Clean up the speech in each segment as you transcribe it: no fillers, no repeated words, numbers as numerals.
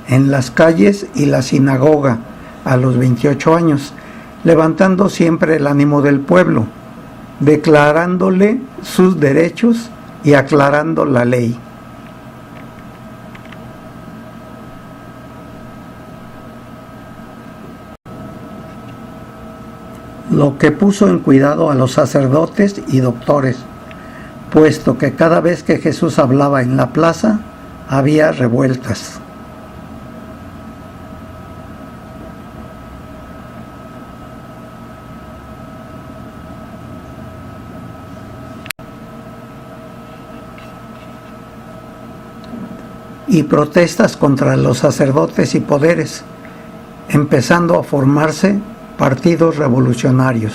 en las calles y la sinagoga a los 28 años, levantando siempre el ánimo del pueblo, declarándole sus derechos y aclarando la ley. Lo que puso en cuidado a los sacerdotes y doctores, puesto que cada vez que Jesús hablaba en la plaza, había revueltas. Y protestas contra los sacerdotes y poderes, empezando a formarse partidos revolucionarios.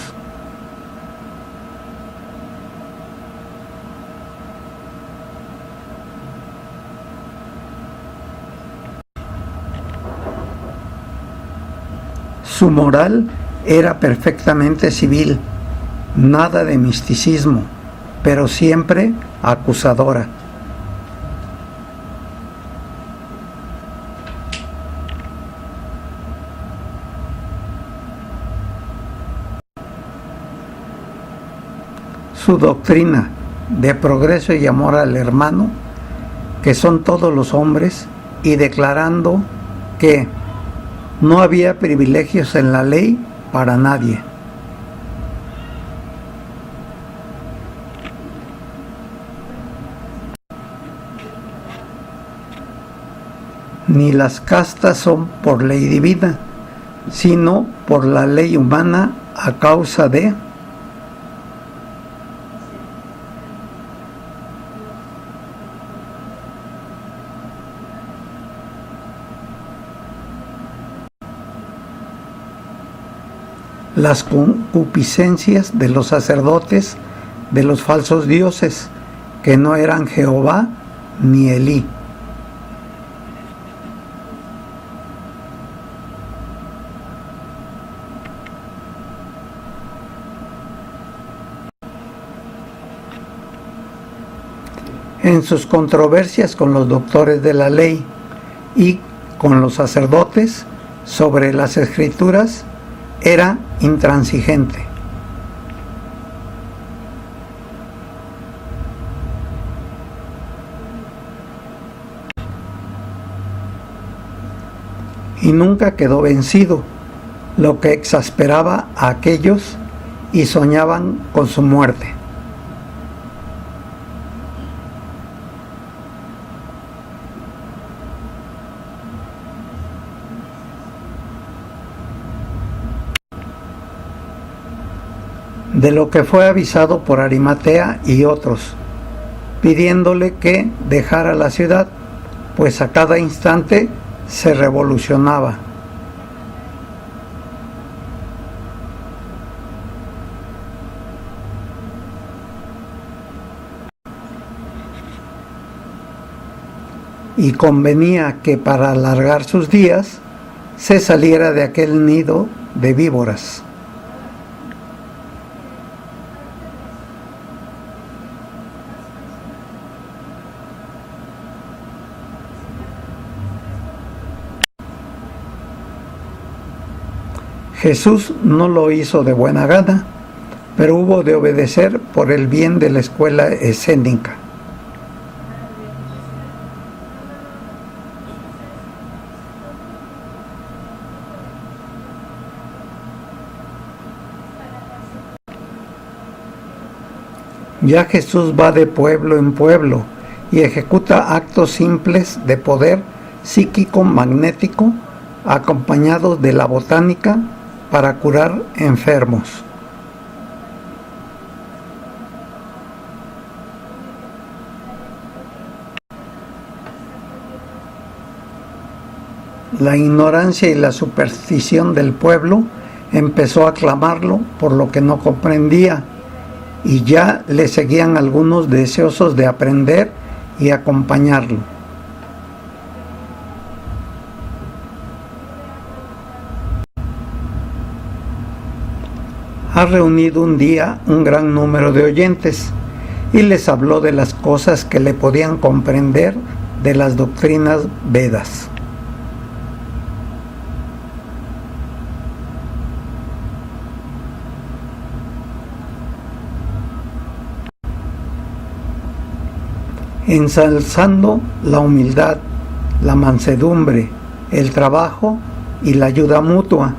Su moral era perfectamente civil, nada de misticismo, pero siempre acusadora. Su doctrina de progreso y amor al hermano, que son todos los hombres, y declarando que no había privilegios en la ley para nadie. Ni las castas son por ley divina, sino por la ley humana a causa de las concupiscencias de los sacerdotes de los falsos dioses, que no eran Jehová ni Elí. En sus controversias con los doctores de la ley y con los sacerdotes sobre las escrituras, era intransigente. Y nunca quedó vencido, lo que exasperaba a aquellos y soñaban con su muerte. De lo que fue avisado por Arimatea y otros, pidiéndole que dejara la ciudad, pues a cada instante se revolucionaba. Y convenía que para alargar sus días se saliera de aquel nido de víboras. Jesús no lo hizo de buena gana, pero hubo de obedecer por el bien de la escuela escénica. Ya Jesús va de pueblo en pueblo y ejecuta actos simples de poder psíquico magnético, acompañados de la botánica, para curar enfermos. La ignorancia y la superstición del pueblo empezó a clamarlo por lo que no comprendía, y ya le seguían algunos deseosos de aprender y acompañarlo. Ha reunido un día un gran número de oyentes y les habló de las cosas que le podían comprender de las doctrinas Vedas. ensalzando la humildad, la mansedumbre, el trabajo y la ayuda mutua,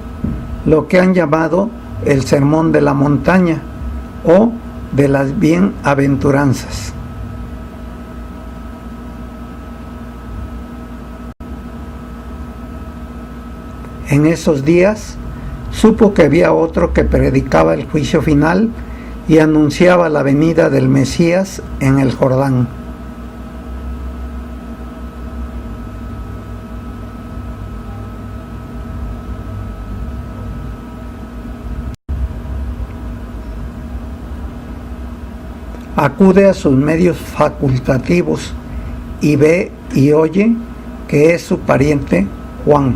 lo que han llamado el Sermón de la Montaña o de las Bienaventuranzas. En esos días supo que había otro que predicaba el juicio final y anunciaba la venida del Mesías en el Jordán. Acude a sus medios facultativos y ve y oye que es su pariente Juan.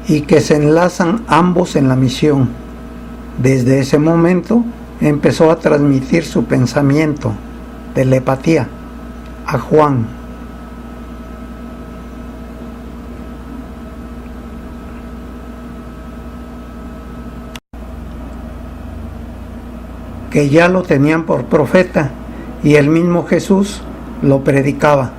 Y que se enlazan ambos en la misión. Desde ese momento empezó a transmitir su pensamiento, telepatía, a Juan. Que ya lo tenían por profeta y el mismo Jesús lo predicaba.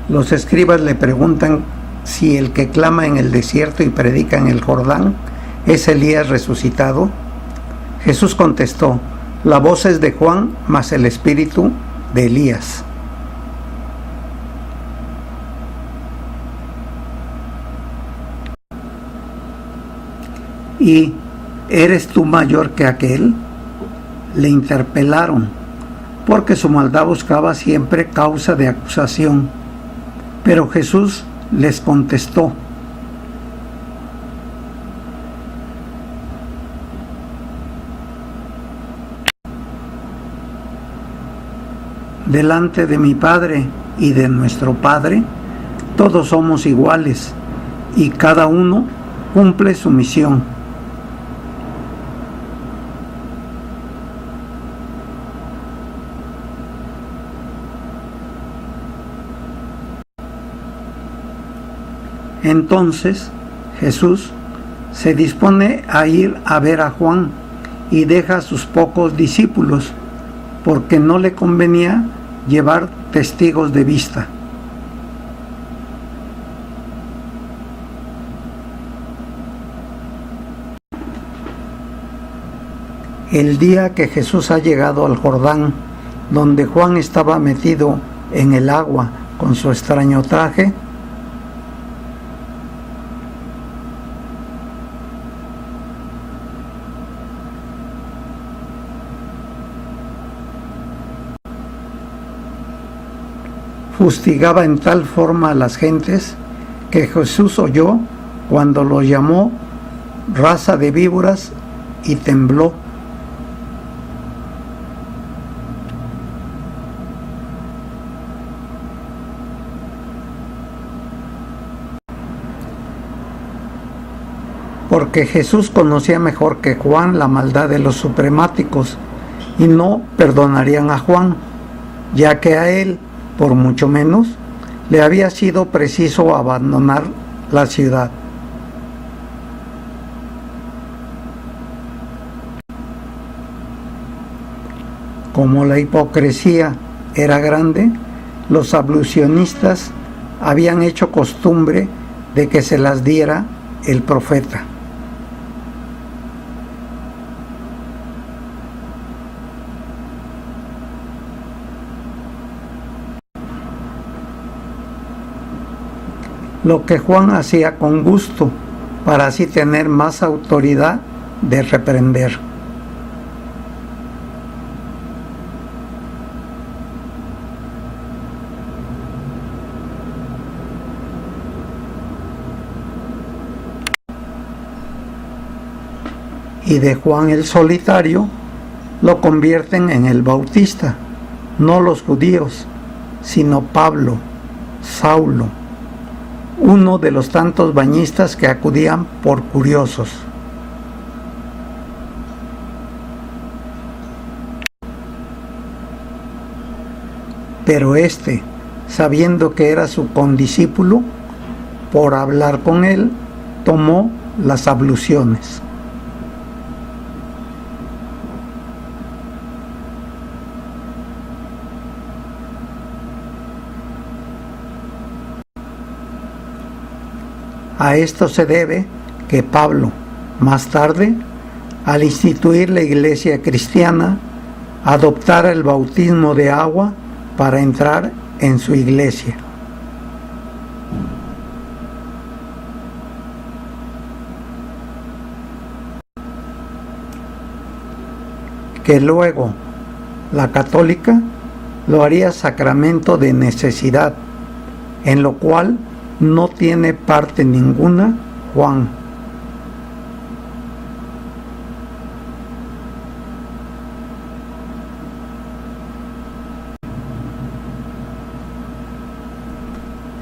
Los escribas le preguntan si el que clama en el desierto y predica en el Jordán es Elías resucitado. Jesús contestó: la voz es de Juan, mas el espíritu de Elías. ¿Y eres tú mayor que aquel? Le interpelaron, porque su maldad buscaba siempre causa de acusación. Pero Jesús les contestó: delante de mi Padre y de nuestro Padre, todos somos iguales y cada uno cumple su misión. Entonces Jesús se dispone a ir a ver a Juan y deja a sus pocos discípulos porque no le convenía llevar testigos de vista. El día que Jesús ha llegado al Jordán, donde Juan estaba metido en el agua con su extraño traje, fustigaba en tal forma a las gentes que Jesús oyó cuando lo llamó raza de víboras y tembló. Porque Jesús conocía mejor que Juan la maldad de los supremáticos y no perdonarían a Juan, ya que a él, por mucho menos, le había sido preciso abandonar la ciudad. Como la hipocresía era grande, los ablucionistas habían hecho costumbre de que se las diera el profeta. Lo que Juan hacía con gusto, para así tener más autoridad de reprender. Y de Juan el Solitario lo convierten en el Bautista, no los judíos, sino Pablo, Saulo, uno de los tantos bañistas que acudían por curiosos. Pero éste, sabiendo que era su condiscípulo, por hablar con él, tomó las abluciones. A esto se debe que Pablo, más tarde, al instituir la iglesia cristiana, adoptara el bautismo de agua para entrar en su iglesia. Que luego la católica lo haría sacramento de necesidad, en lo cual no tiene parte ninguna Juan.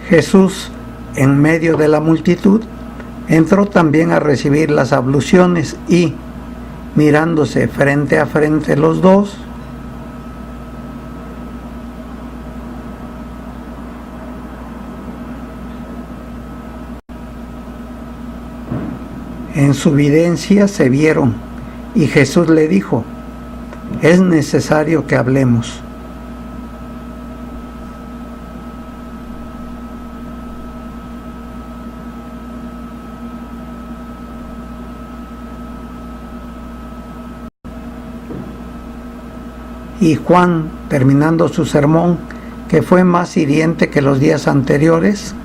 Jesús, en medio de la multitud, entró también a recibir las abluciones y, mirándose frente a frente los dos, en su videncia se vieron, y Jesús le dijo: es necesario que hablemos. Y Juan, terminando su sermón, que fue más hiriente que los días anteriores,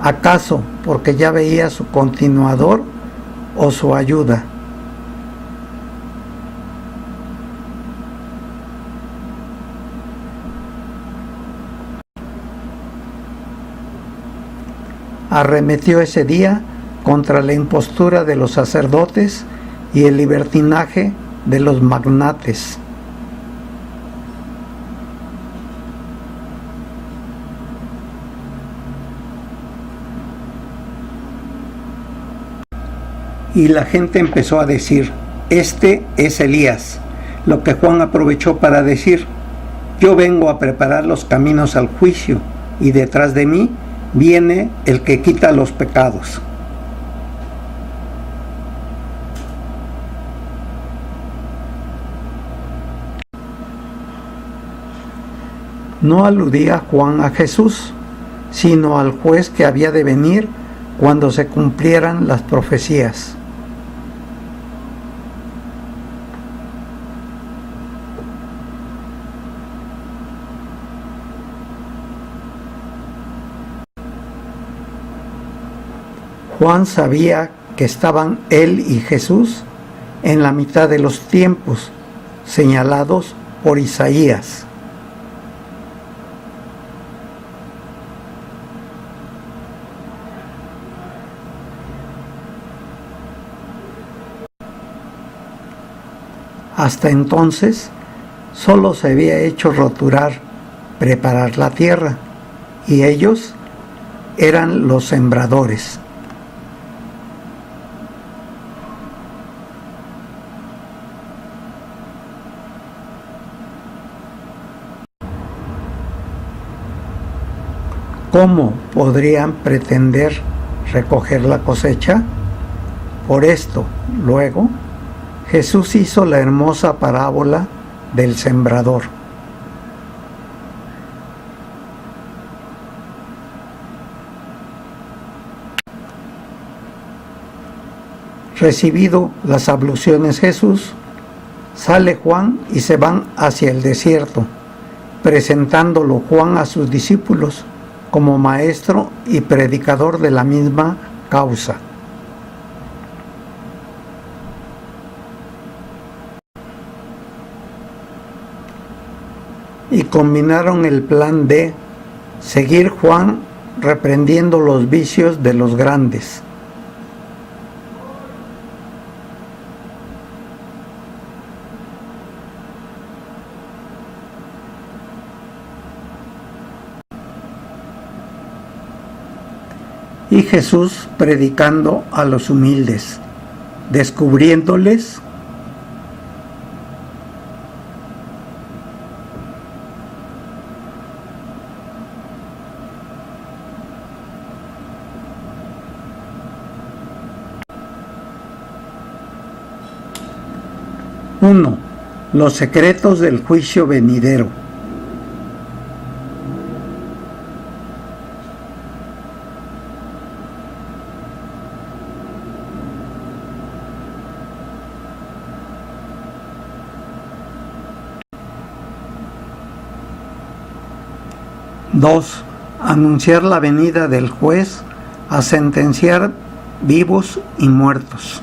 ¿acaso porque ya veía su continuador o su ayuda? Arremetió ese día contra la impostura de los sacerdotes y el libertinaje de los magnates. Y la gente empezó a decir: este es Elías. Lo que Juan aprovechó para decir: yo vengo a preparar los caminos al juicio, y detrás de mí viene el que quita los pecados. No aludía Juan a Jesús, sino al juez que había de venir cuando se cumplieran las profecías. Juan sabía que estaban él y Jesús en la mitad de los tiempos señalados por Isaías. Hasta entonces solo se había hecho roturar, preparar la tierra, y ellos eran los sembradores. ¿Cómo podrían pretender recoger la cosecha? Por esto, luego, Jesús hizo la hermosa parábola del sembrador. Recibido las abluciones Jesús, sale Juan y se van hacia el desierto, presentándolo Juan a sus discípulos como maestro y predicador de la misma causa. Y combinaron el plan de seguir Juan reprendiendo los vicios de los grandes. y Jesús predicando a los humildes, descubriéndoles uno, los secretos del juicio venidero. 2. Anunciar la venida del juez a sentenciar vivos y muertos.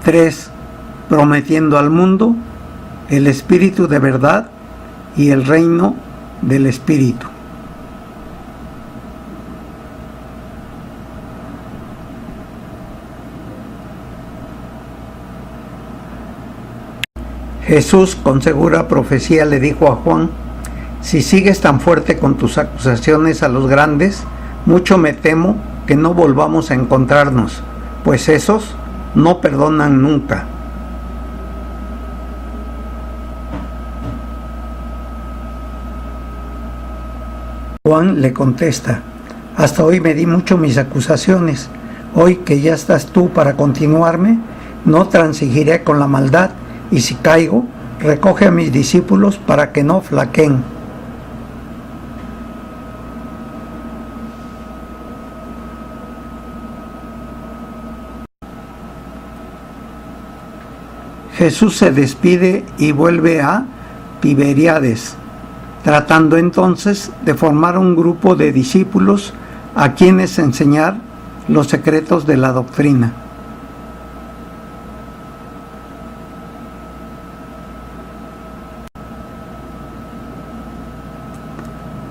3. Prometiendo al mundo el Espíritu de verdad y el reino del Espíritu. Jesús, con segura profecía, le dijo a Juan: si sigues tan fuerte con tus acusaciones a los grandes, mucho me temo que no volvamos a encontrarnos, pues esos no perdonan nunca. Juan le contesta: hasta hoy medí mucho mis acusaciones. Hoy que ya estás tú para continuarme, no transigiré con la maldad, y si caigo, recoge a mis discípulos para que no flaqueen. Jesús se despide y vuelve a Tiberíades, tratando entonces de formar un grupo de discípulos a quienes enseñar los secretos de la doctrina.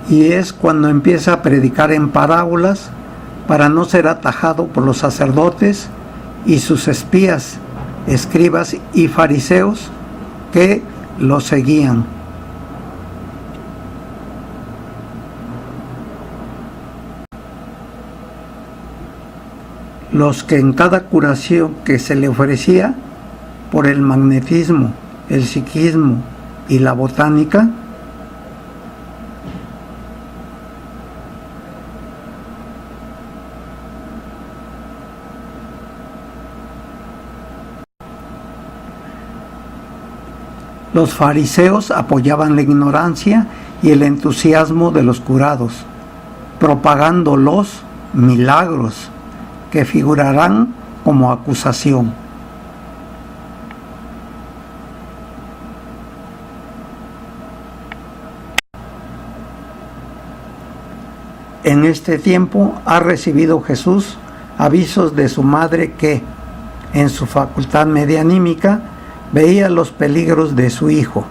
Y es cuando empieza a predicar en parábolas para no ser atajado por los sacerdotes y sus espías, escribas y fariseos que lo seguían. Los que en cada curación que se le ofrecía por el magnetismo, el psiquismo y la botánica, los fariseos apoyaban la ignorancia y el entusiasmo de los curados, propagando los milagros que figurarán como acusación. En este tiempo ha recibido Jesús avisos de su madre que, en su facultad medianímica, veía los peligros de su hijo.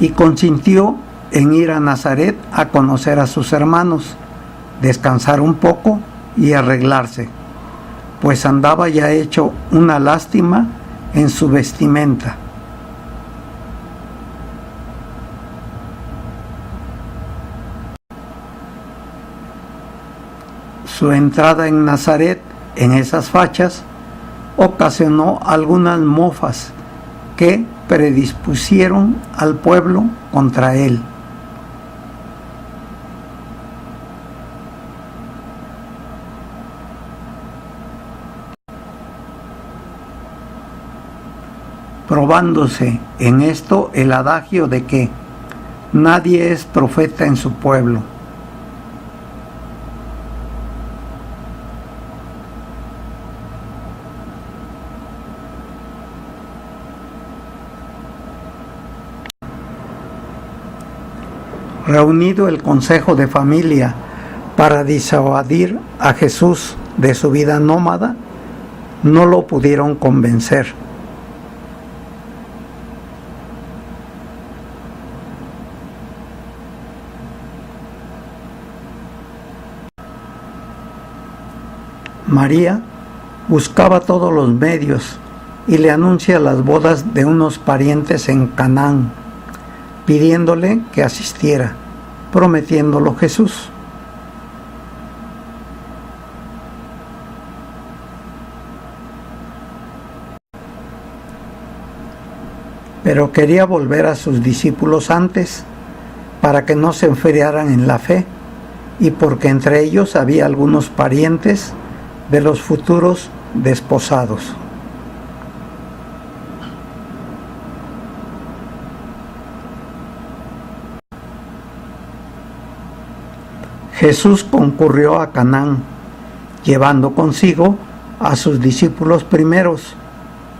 Y consintió en ir a Nazaret a conocer a sus hermanos, descansar un poco y arreglarse, pues andaba ya hecho una lástima en su vestimenta. Su entrada en Nazaret, en esas fachas, ocasionó algunas mofas que predispusieron al pueblo contra él. Probándose en esto el adagio de que nadie es profeta en su pueblo. Reunido el consejo de familia para disuadir a Jesús de su vida nómada, no lo pudieron convencer. María buscaba todos los medios y le anuncia las bodas de unos parientes en Canaán, pidiéndole que asistiera, prometiéndolo Jesús. Pero quería volver a sus discípulos antes, para que no se enfriaran en la fe, y porque entre ellos había algunos parientes de los futuros desposados. Jesús concurrió a Canaán, llevando consigo a sus discípulos primeros,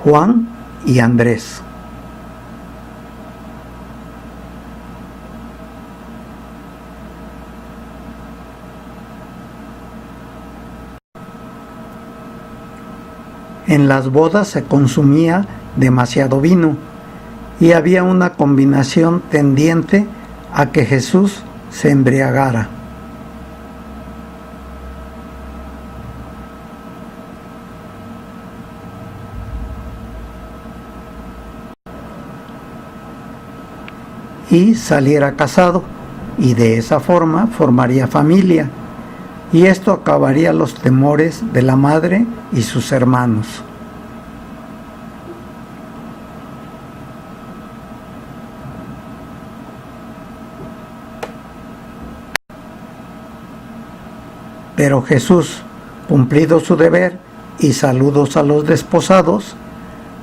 Juan y Andrés. En las bodas se consumía demasiado vino y había una combinación tendiente a que Jesús se embriagara. Y saliera casado, y de esa forma formaría familia, y esto acabaría los temores de la madre y sus hermanos. Pero Jesús, cumplido su deber y saludos a los desposados,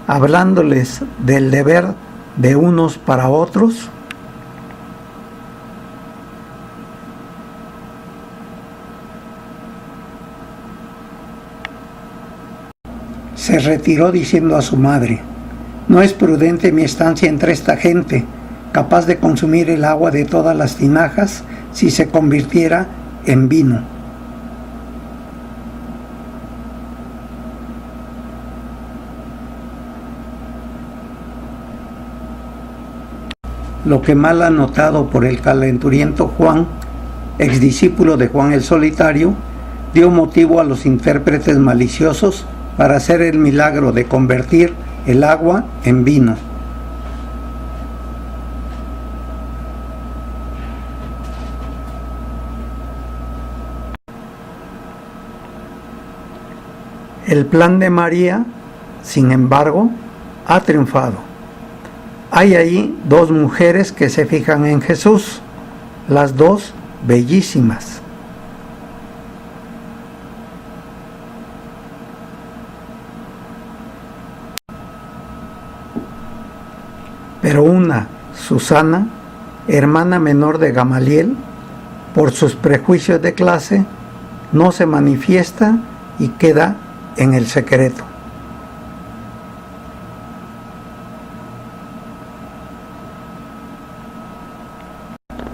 hablándoles del deber de unos para otros, se retiró diciendo a su madre: «No es prudente mi estancia entre esta gente, capaz de consumir el agua de todas las tinajas si se convirtiera en vino». Lo que mal anotado por el calenturiento Juan, exdiscípulo de Juan el Solitario, dio motivo a los intérpretes maliciosos para hacer el milagro de convertir el agua en vino. El plan de María, sin embargo, ha triunfado. Hay ahí dos mujeres que se fijan en Jesús, las dos bellísimas. Pero una, Susana, hermana menor de Gamaliel, por sus prejuicios de clase, no se manifiesta y queda en el secreto.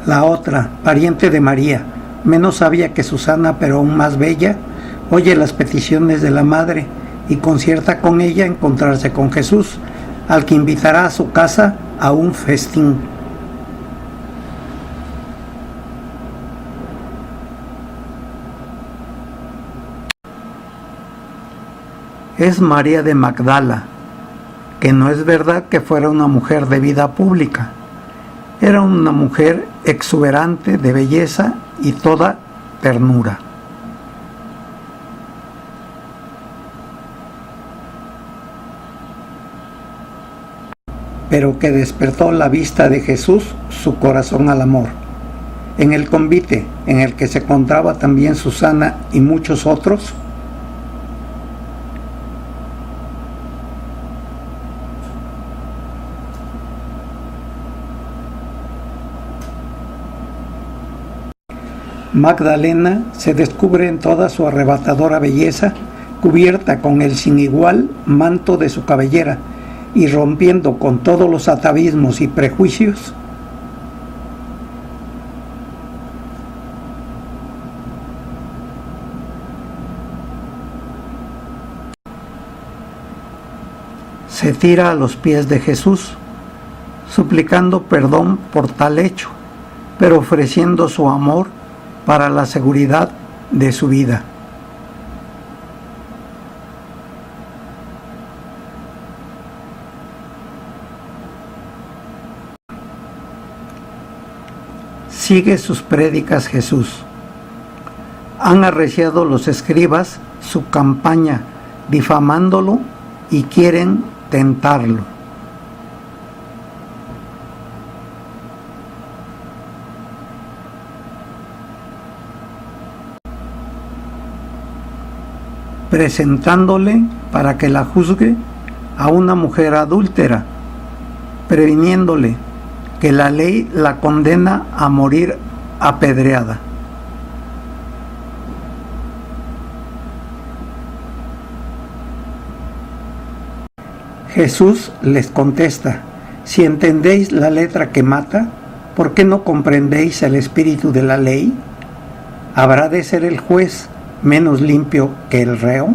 La otra, pariente de María, menos sabia que Susana pero aún más bella, oye las peticiones de la madre y concierta con ella encontrarse con Jesús, al que invitará a su casa a un festín. Es María de Magdala, que no es verdad que fuera una mujer de vida pública. Era una mujer exuberante de belleza y toda ternura. Pero que despertó la vista de Jesús su corazón al amor. En el convite en el que se encontraba también Susana y muchos otros, Magdalena se descubre en toda su arrebatadora belleza, cubierta con el sin igual manto de su cabellera y rompiendo con todos los atavismos y prejuicios, se tira a los pies de Jesús, suplicando perdón por tal hecho, pero ofreciendo su amor para la seguridad de su vida. Sigue sus prédicas Jesús. Han arreciado los escribas su campaña difamándolo y quieren tentarlo. Presentándole para que la juzgue a una mujer adúltera, previniéndole que la ley la condena a morir apedreada. Jesús les contesta: si entendéis la letra que mata, ¿por qué no comprendéis el espíritu de la ley? ¿Habrá de ser el juez menos limpio que el reo?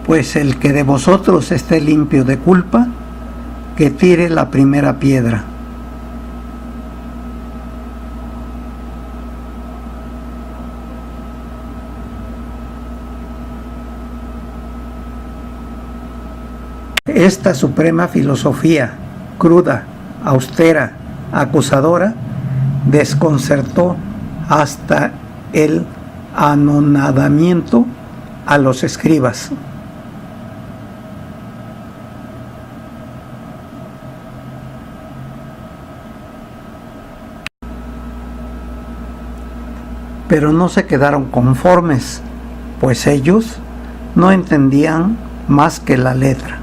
Pues el que de vosotros esté limpio de culpa, que tire la primera piedra. Esta suprema filosofía, cruda, austera, acusadora, desconcertó hasta el anonadamiento a los escribas. Pero no se quedaron conformes, pues ellos no entendían más que la letra.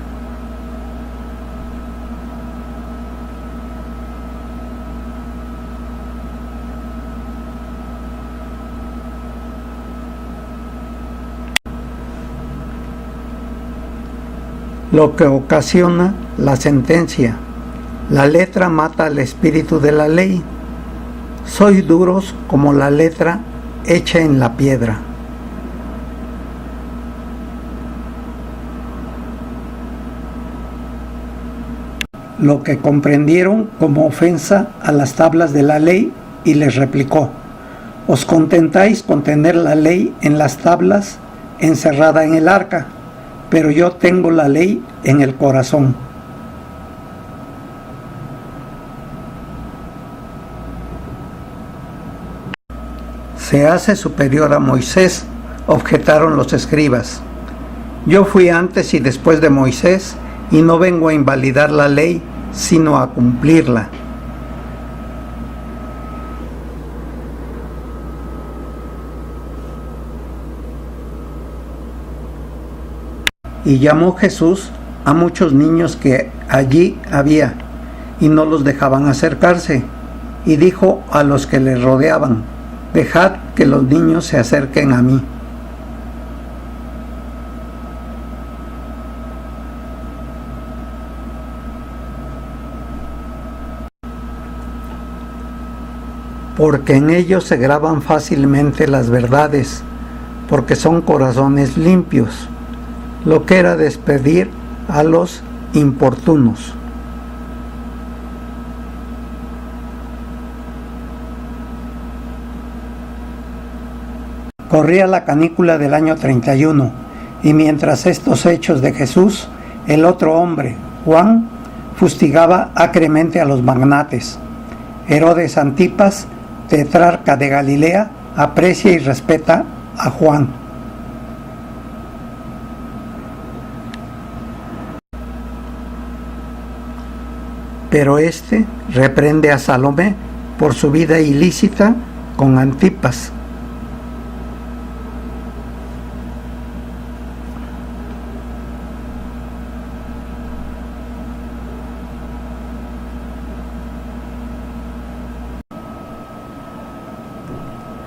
Lo que ocasiona la sentencia: la letra mata al espíritu de la ley. Sois duros como la letra hecha en la piedra. Lo que comprendieron como ofensa a las tablas de la ley, y les replicó: ¿os contentáis con tener la ley en las tablas, encerrada en el arca? Pero yo tengo la ley en el corazón. Se hace superior a Moisés, objetaron los escribas. Yo fui antes y después de Moisés, y no vengo a invalidar la ley, sino a cumplirla. Y llamó Jesús a muchos niños que allí había, y no los dejaban acercarse, y dijo a los que le rodeaban: dejad que los niños se acerquen a mí. Porque en ellos se graban fácilmente las verdades, porque son corazones limpios. Lo que era despedir a los importunos. Corría la canícula del año 31, y mientras estos hechos de Jesús, el otro hombre, Juan, fustigaba acremente a los magnates. Herodes Antipas, tetrarca de Galilea, aprecia y respeta a Juan. Pero éste reprende a Salomé por su vida ilícita con Antipas.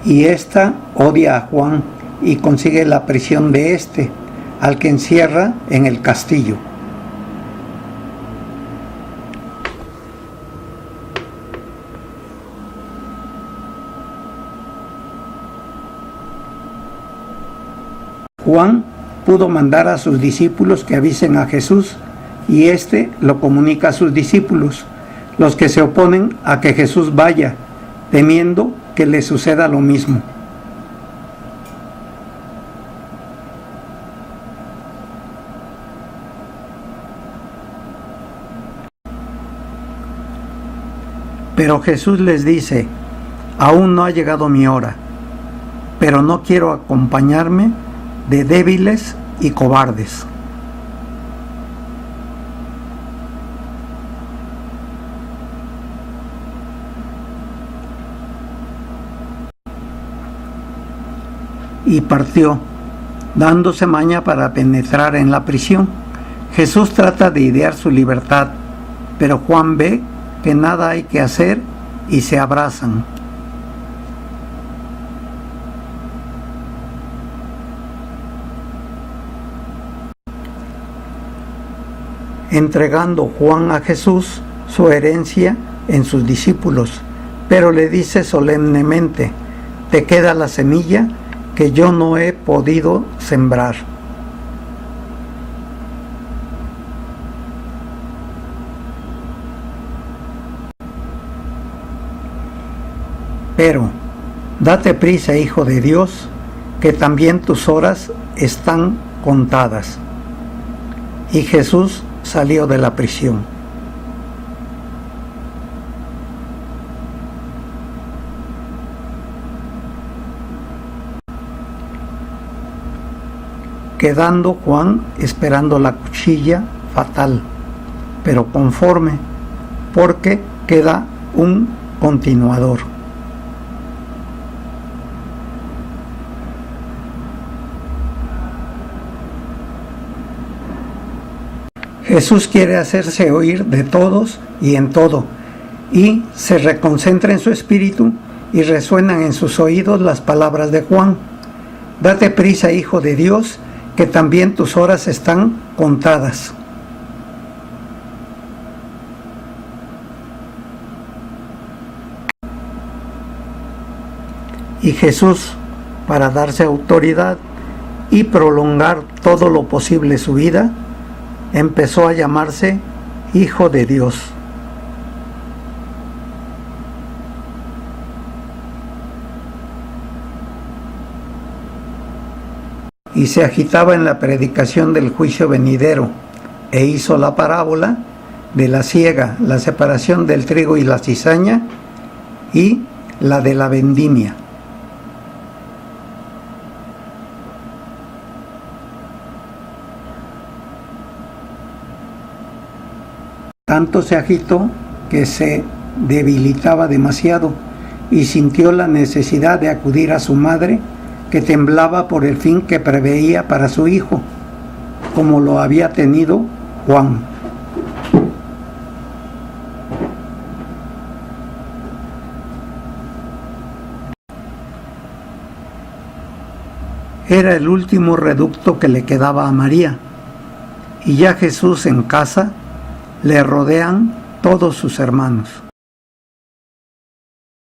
Y ésta odia a Juan y consigue la prisión de éste, al que encierra en el castillo. Juan pudo mandar a sus discípulos que avisen a Jesús, y éste lo comunica a sus discípulos, los que se oponen a que Jesús vaya, temiendo que le suceda lo mismo. Pero Jesús les dice: aún no ha llegado mi hora, pero no quiero acompañarme de débiles y cobardes. Y partió, dándose maña para penetrar en la prisión. Jesús trata de idear su libertad, pero Juan ve que nada hay que hacer y se abrazan. Entregando Juan a Jesús su herencia en sus discípulos, pero le dice solemnemente: te queda la semilla que yo no he podido sembrar. Pero date prisa, Hijo de Dios, que también tus horas están contadas. Y Jesús salió de la prisión. Quedando Juan esperando la cuchilla fatal, pero conforme, porque queda un continuador. Jesús quiere hacerse oír de todos y en todo, y se reconcentra en su espíritu y resuenan en sus oídos las palabras de Juan: date prisa, Hijo de Dios, que también tus horas están contadas. Y Jesús, para darse autoridad y prolongar todo lo posible su vida, empezó a llamarse Hijo de Dios. Y se agitaba en la predicación del juicio venidero, e hizo la parábola de la siega, la separación del trigo y la cizaña, y la de la vendimia. Tanto se agitó que se debilitaba demasiado y sintió la necesidad de acudir a su madre, que temblaba por el fin que preveía para su hijo, como lo había tenido Juan. Era el último reducto que le quedaba a María, y ya Jesús en casa le rodean todos sus hermanos.